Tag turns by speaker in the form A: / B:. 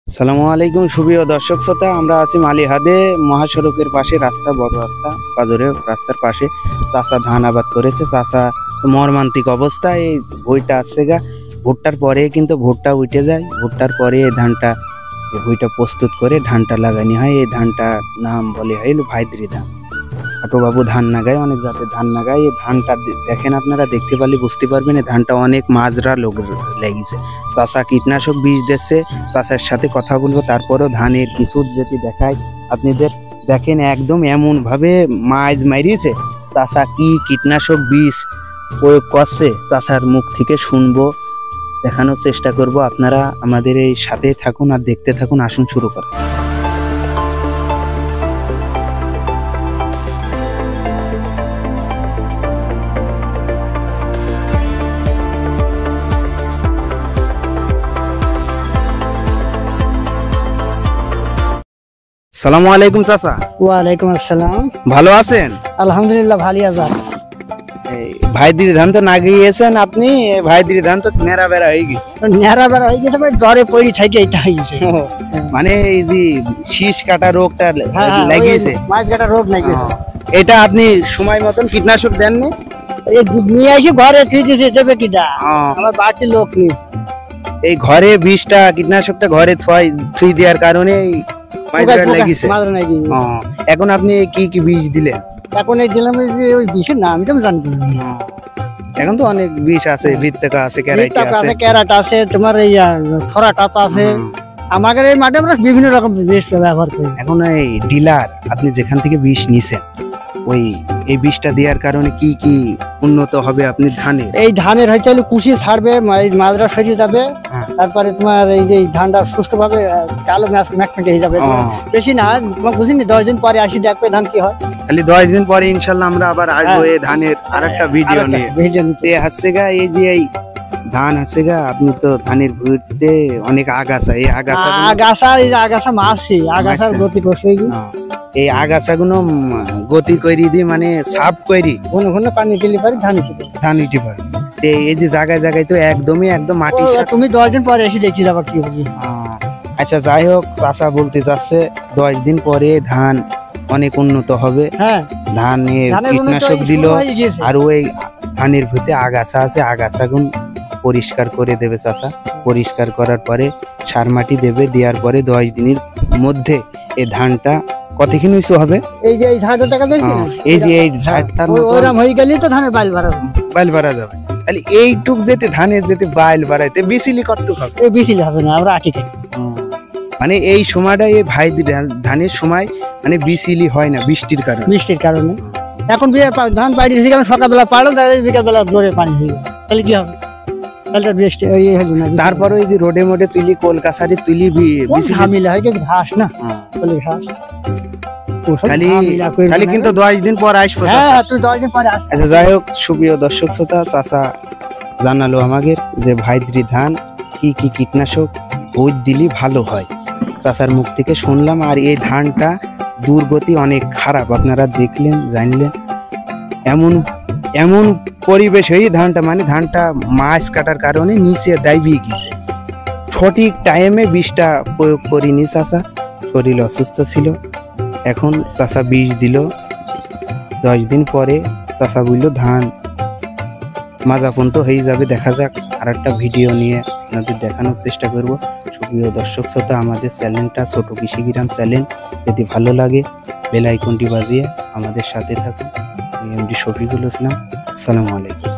A: আসসালামু আলাইকুম সুপ্রিয় দর্শক শ্রোতা, আমরা আছি মালিহাদে মহাসড়কের পাশে, রাস্তা বড় রাস্তা পাজরের রাস্তার পাশে। চাষা ধান আবাদ করেছে, চাষা মর্মান্তিক অবস্থায়। এই ভুইটা আসছে গা, ভুট্টার পরে কিন্তু ভুট্টা উঠে যায়, ভুট্টার পরে এই ধানটা ভুইটা প্রস্তুত করে ধানটা লাগানি হয়। এই ধানটা নাম বলে হইল ভাইদ্রি ধান। ছোটবাবু ধান নাগায়, অনেক জাতের ধান নাগায়। এই ধানটা দেখেন, আপনারা দেখতে পারলে বুঝতে পারবেন এই ধানটা অনেক মাজরা লোক লেগেছে। চাষা কীটনাশক বীজ দিচ্ছে, চাষার সাথে কথা বলবো। তারপরেও ধানের কিছু যদি দেখায় আপনাদের, দেখেন একদম এমন ভাবে মাছ মারিয়েছে। চাষা কি কীটনাশক বীজ প্রয়োগ করছে চাষার মুখ থেকে শুনবো, দেখানোর চেষ্টা করব। আপনারা আমাদের এই সাথে থাকুন আর দেখতে থাকুন। আসুন শুরু করা। সালামু আলাইকুম চাচা।
B: ওয়ালাইকুম আসসালাম।
A: ভালো আছেন?
B: আলহামদুলিল্লাহ ভালো আছি।
A: ভাইদ্রি ধান তো না গিয়েছেন আপনি, ভাইদ্রি ধান তো নেড়া বেড়া হয়ে গেছে।
B: নেড়া বেড়া হয়ে গেছে, জ্বরে পড়ি থেকে এটা হয়ে গেছে।
A: মানে এই যে শীষ কাটা রোগটা লাগিয়েছে,
B: মাছ কাটা রোগ নাকি?
A: এটা আপনি সময় মতন কীটনাশক দেননি?
B: নিয়ে এসে ঘরে থুই দিয়েছে, দেবে কিটা? আমার বাড়তি লোক নেই।
A: এই ঘরে বিষটা কীটনাশকটা ঘরে থুই দেওয়ার কারণে এখন আপনি কি কি বীজ দিলেন?
B: এখন এই দিলাম ওই বিষের নাম আমি তো জানি।
A: এখন তো অনেক বিষ আছে, ভিত্তিকা আছে,
B: ক্যারাট আছে, তোমার এই ছড়াটা আছে। আমাদের এই মাঠে আমরা বিভিন্ন রকম বীজ ব্যবহার করি। এখন
A: এই ডিলার আপনি যেখান থেকে বীজ নিছেন, ওই এই বীজটা দেওয়ার কারণে কি কি উন্নত হবে আপনি ধানের?
B: এই ধানের হয়তো কুশি ছাড়বে, মাজরা সরিয়ে যাবে, তারপরে তোমার এই যে ধানটা সুষ্ঠুভাবে কালো ম্যাকমেট হয়ে যাবে। বেশি না, তোমার বুঝিনি 10 দিন পরে আসি দেখবে ধান কি হয়।
A: খালি 10 দিন পরে ইনশাল্লাহ আমরা আবার আসবো এই ধানের আরেকটা ভিডিও নিয়ে। হাসছে গা এই যে এই ধান আছে গা, আপনি তো ধানের ভুঁইতে অনেক আগাছা, এই
B: আগাছা মারছি, আগাছার গতি করছে।
A: এই আগাছাগুলো গতি করি দি, মানে সাফ করি
B: ঘন ঘন পানি দিলে পারি ধান উঠে পারে।
A: এই যে জায়গায় জায়গায় তো একদমই একদম মাটি।
B: তুমি 10 দিন পরে এসে দেখি যাবা কি হবে।
A: আচ্ছা যাই হোক, চাচা বলতে চাচ্ছে 10 দিন পরে ধান অনেক উন্নত হবে। ধানে কীটনাশক দিল, আর ওই ধানের ভিতরে আগাছা আছে, আগাছাগুলো পরিষ্কার করে দেবে চাচা। পরিষ্কার করার পরে সার মাটি দেবে, দেওয়ার পরে 10 দিনের মধ্যে এই ধানটা কতখানি উঁচু হবে?
B: এই যে এই ঝাড়টা দেখা যাচ্ছে,
A: এই যে এই ঝাড়টার
B: ওরকম হয়ে গেলেই তো ধানের বাইল
A: বাড়া যাবে। তাহলে এইটুক যেতে ধানের যেতে বাইল বাড়াইতে বিচিলি কতটুক হবে?
B: এই বিচিলি হবে না, আমরা আটি খাই।
A: মানে এই সময়টা এই ভাইদ্রি ধানের সময় মানে বিচিলি হয় না বৃষ্টির কারণে।
B: এখন ধান পাড়ি দিয়েছে, সকালবেলা পাড়লো, বিকালবেলা জোরে পানি হয়ে গেল, তাহলে কি হবে?
A: তারপরে ওই যে রোডে মোডে তুলি, কলকাতারে তুলি,
B: ঝামেলা হয় ঘাস না, ঘাস।
A: খালি কিন্তু 10 দিন পর আসবো। আচ্ছা যাই হোক, সুপ্রিয় দর্শক শ্রোতা, চাচা জানালো আমাকে যে ভাইদ্রি ধান কি কি কীটনাশক বৈদ দিলি ভালো হয়, চাচার মুখ থেকে শুনলাম। আর এই ধানটা দুর্গতি অনেক খারাপ, আপনারা দেখলেন জানলেন। এমন পরিবেশ হয়ে ধানটা, মানে ধানটা মাছ কাটার কারণে নিচে দাবিয়ে গেছে। সঠিক টাইমে বিষটা প্রয়োগ করিনি চাচা, শরীর অসুস্থ ছিল। এখন চাচা বিষ দিল, 10 দিন পরে চাচা বলল ধান মাজা পর্যন্ত হয়ে যাবে। দেখা যাক, আর একটা ভিডিও নিয়ে আপনাদের দেখানোর চেষ্টা করব। সুপ্রিয় দর্শক শ্রোতা, আমাদের চ্যানেলটা ছোট কৃষিগ্রাম চ্যানেল, যদি ভালো লাগে বেল আইকনটি বাজিয়ে আমাদের সাথে থাকুন। আমি এমডি শফিকুল ইসলাম। আসসালামু আলাইকুম।